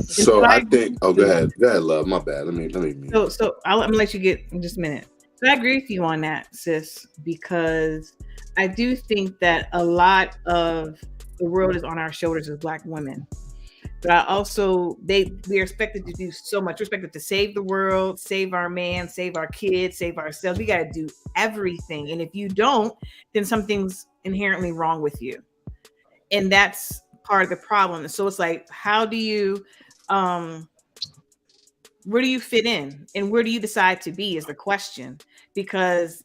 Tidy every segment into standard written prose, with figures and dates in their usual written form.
So I think. Oh, go ahead, love. My bad. Let me. I'm gonna let you get in just a minute. So I agree with you on that, sis, because I do think that a lot of the world is on our shoulders as Black women. But I also we are expected to do so much. We're expected to save the world, save our man, save our kids, save ourselves. We got to do everything, and if you don't, then something's inherently wrong with you, and that's part of the problem. So it's like, how do you, where do you fit in, and where do you decide to be is the question, because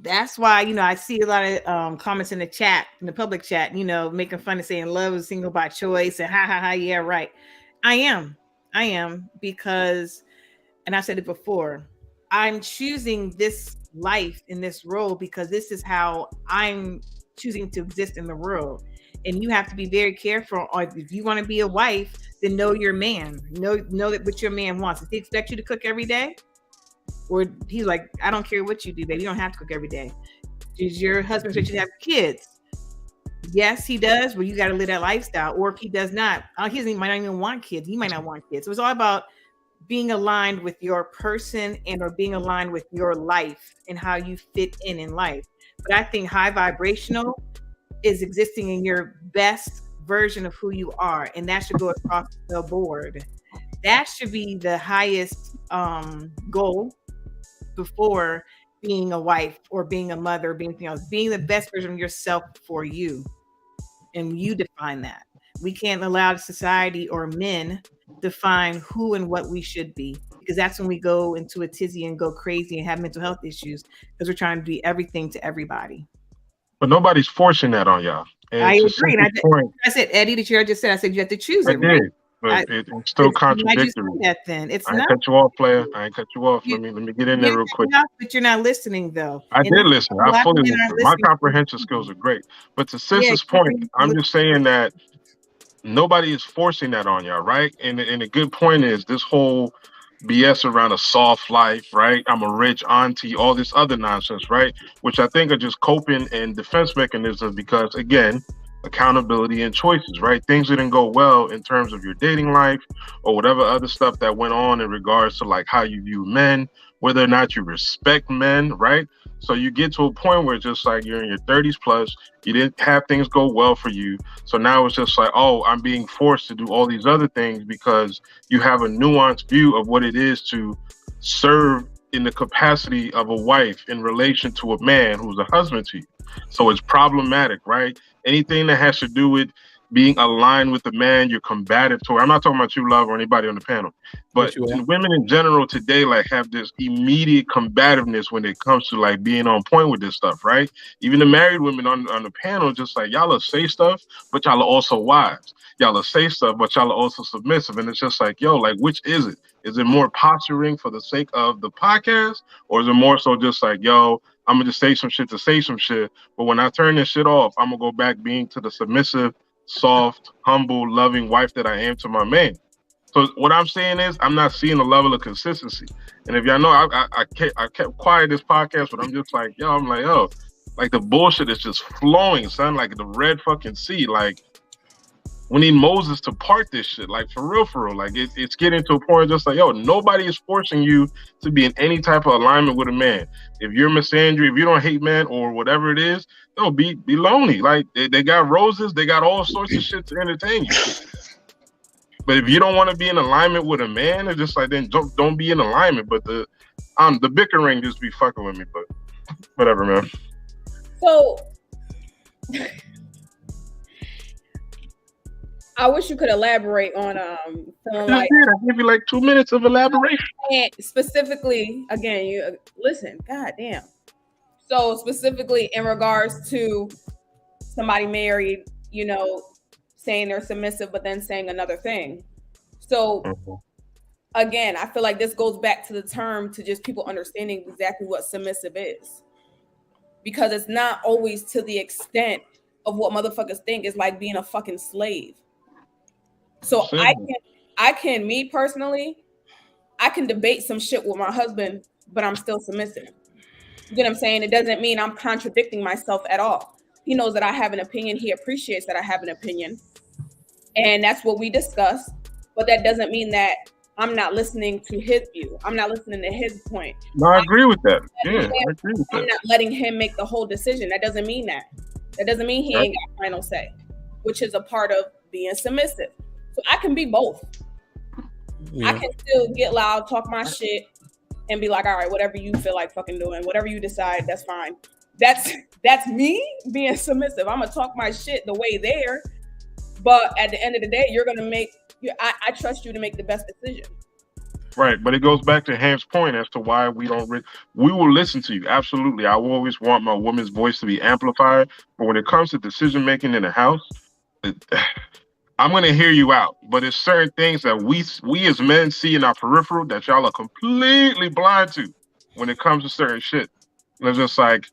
that's why, I see a lot of comments in the chat, in the public chat, making fun of saying love is single by choice and ha ha ha, yeah, right. I am because, and I said it before, I'm choosing this life in this role because this is how I'm choosing to exist in the world. And you have to be very careful. Or if you want to be a wife, then know your man. Know that what your man wants. If he expects you to cook every day, or he's like, I don't care what you do, baby. You don't have to cook every day. Does your husband expect you to have kids? Yes, he does. Well, you got to live that lifestyle. Or if he does not, he might not even want kids. He might not want kids. So it's all about being aligned with your person and or being aligned with your life and how you fit in life. But I think high vibrational is existing in your best version of who you are, and that should go across the board. That should be the highest goal before being a wife or being a mother or being anything else. Being the best version of yourself for you, and you define that. We can't allow society or men define who and what we should be, because that's when we go into a tizzy and go crazy and have mental health issues because we're trying to be everything to everybody. But nobody's forcing that on y'all. And I agree. And I said, Eddie, that you just said, I said you have to choose it. I did, but it's still contradictory. That then it's I not. ain't cut you off, player. I ain't cut you off. Let me get in there real quick. But you're not listening, though. I did listen. I fully listened. My comprehension skills are great. But to Sis's point, I'm just saying that nobody is forcing that on y'all, right? And a good point is this whole BS around a soft life, right? I'm a rich auntie, all this other nonsense, right? Which I think are just coping and defense mechanisms because, again, accountability and choices, right? Things didn't go well in terms of your dating life or whatever other stuff that went on in regards to like how you view men, whether or not you respect men, right? So you get to a point where it's just like you're in your 30s plus, you didn't have things go well for you. So now it's just like, oh, I'm being forced to do all these other things because you have a nuanced view of what it is to serve in the capacity of a wife in relation to a man who's a husband to you. So it's problematic, right? Anything that has to do with being aligned with the man you're combative toward. I'm not talking about you, love, or anybody on the panel, but women in general today like have this immediate combativeness when it comes to like being on point with this stuff, right? Even the married women on the panel, just like y'all will say stuff, but y'all are also wives. Y'all will say stuff, but y'all are also submissive. And it's just like, yo, like, which is it? Is it more posturing for the sake of the podcast? Or is it more so just like, yo, I'm gonna just say some shit to say some shit, but when I turn this shit off, I'm gonna go back being to the submissive, soft, humble, loving wife that I am to my man. So what I'm saying is I'm not seeing a level of consistency. And if y'all know, I kept quiet this podcast, but I'm just like, yo, I'm like, oh, like the bullshit is just flowing, son, like the Red fucking sea. Like we need Moses to part this shit, like for real. Like it's getting to a point just like, yo, nobody is forcing you to be in any type of alignment with a man. If you're misandry, if you don't hate men or whatever it is, no, be lonely. Like they got roses, they got all sorts of shit to entertain you. But if you don't want to be in alignment with a man, it's just like then don't be in alignment. But the bickering just be fucking with me. But whatever, man. So I wish you could elaborate on feeling like I give you like 2 minutes of elaboration. And specifically, again, you listen, goddamn. So specifically in regards to somebody married, you know, saying they're submissive, but then saying another thing. So again, I feel like this goes back to the term to just people understanding exactly what submissive is. Because it's not always to the extent of what motherfuckers think is like being a fucking slave. So I can, me personally, I can debate some shit with my husband, but I'm still submissive. You get what I'm saying? It doesn't mean I'm contradicting myself at all. He knows that I have an opinion. He appreciates that I have an opinion. And that's what we discuss. but that doesn't mean that I'm not listening to his view. I'm not listening to his point. No, I agree with that. Yeah, I agree with that. I'm not letting him make the whole decision. That doesn't mean that. That doesn't mean he ain't got final say, which is a part of being submissive. So I can be both. I can still get loud, talk my shit, and be like, all right, whatever you feel like fucking doing, whatever you decide, that's fine. That's me being submissive. I'm gonna talk my shit the way there, but at the end of the day, you're gonna make. I trust you to make the best decision. Right, but it goes back to Ham's point as to why we don't. We will listen to you. Absolutely, I will always want my woman's voice to be amplified. But when it comes to decision making in the house, I'm gonna hear you out. But there's certain things that we as men see in our peripheral that y'all are completely blind to when it comes to certain shit. And it's just like,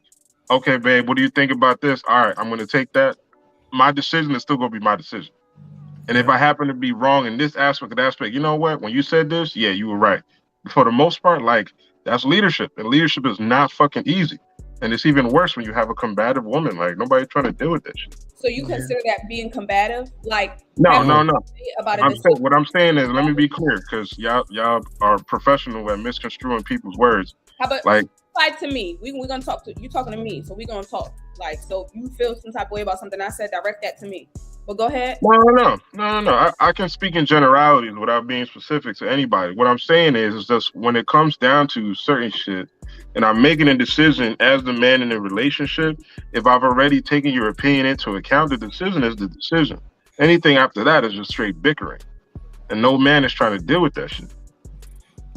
okay, babe, what do you think about this? All right, I'm gonna take that. My decision is still gonna be my decision. And if I happen to be wrong in this aspect or that aspect, you know what? When you said this, yeah, you were right. For the most part, like, that's leadership. And leadership is not fucking easy. And it's even worse when you have a combative woman. Like, nobody trying to deal with that shit. So you consider that being combative? Like, no. About what I'm saying is, let me be clear, because y'all are professional at misconstruing people's words. How about to me? We're gonna talk to you. Talking to me, so we're gonna talk. Like, so if you feel some type of way about something I said, direct that to me. But go ahead. No. I can speak in generalities without being specific to anybody. What I'm saying is just when it comes down to certain shit, and I'm making a decision as the man in a relationship, if I've already taken your opinion into account, the decision is the decision. Anything after that is just straight bickering. And no man is trying to deal with that shit.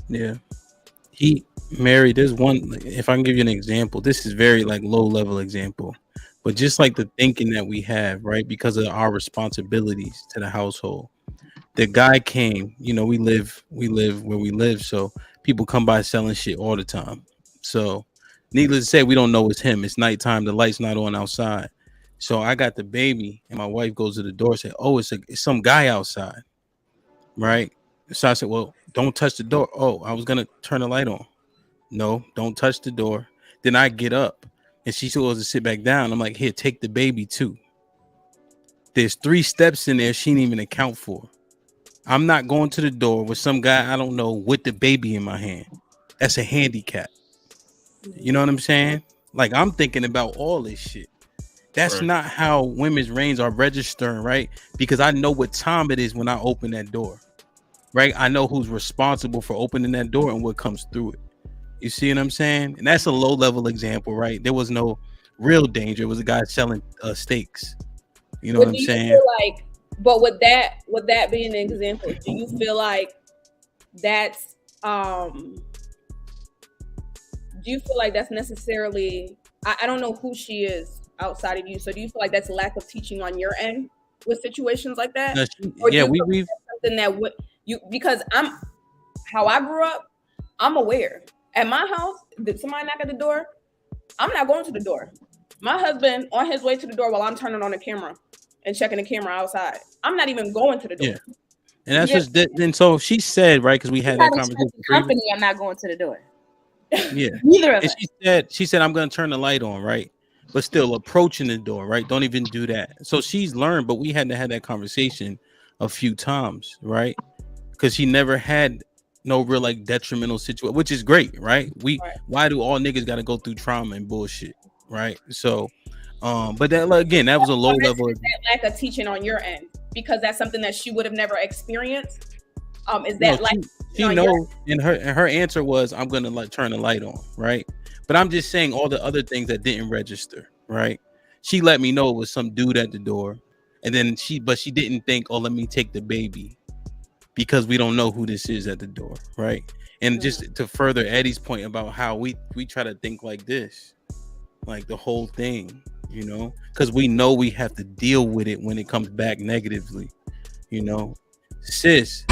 Yeah. Mary, there's one, if I can give you an example, this is very like low level example. But just like the thinking that we have, right, because of our responsibilities to the household, the guy came, we live where we live. So people come by selling shit all the time. So needless to say, we don't know it's him. It's nighttime. The light's not on outside. So I got the baby and my wife goes to the door and said, oh, it's some guy outside. Right. So I said, well, don't touch the door. Oh, I was going to turn the light on. No, don't touch the door. Then I get up. And she still goes to sit back down. I'm like, here, take the baby too. There's 3 steps in there she didn't even account for. I'm not going to the door with some guy I don't know with the baby in my hand. That's a handicap. You know what I'm saying? Like, I'm thinking about all this shit. That's not how women's reigns are registering, right? Because I know what time it is when I open that door, right? I know who's responsible for opening that door and what comes through it. You see what I'm saying? And that's a low level example, right? There was no real danger. It was a guy selling steaks. You know what I'm saying? Like, but with that being an example, do you feel like that's necessarily? I don't know who she is outside of you. So do you feel like that's lack of teaching on your end with situations like that? We've something that would you because how I grew up. I'm aware. At my house, did somebody knock at the door? I'm not going to the door. My husband on his way to the door while I'm turning on the camera and checking the camera outside. I'm not even going to the door. Yeah. And that's just then. So she said, right, because we had that conversation. Company, I'm not going to the door. Yeah. Neither of us. She said, I'm going to turn the light on, right? But still approaching the door, right? Don't even do that. So she's learned, but we had to have that conversation a few times, right? Because she never had no real like detrimental situation, which is great, right? Why do all niggas got to go through trauma and bullshit, right? So, but that again, that was a low level. That lack of teaching on your end because that's something that she would have never experienced. Is that she knows? And her answer was, "I'm gonna like turn the light on," right? But I'm just saying all the other things that didn't register, right? She let me know it was some dude at the door, and then she didn't think, "Oh, let me take the baby." Because we don't know who this is at the door, right? And just to further Eddie's point about how we try to think like this, like the whole thing, because we know we have to deal with it when it comes back negatively, sis.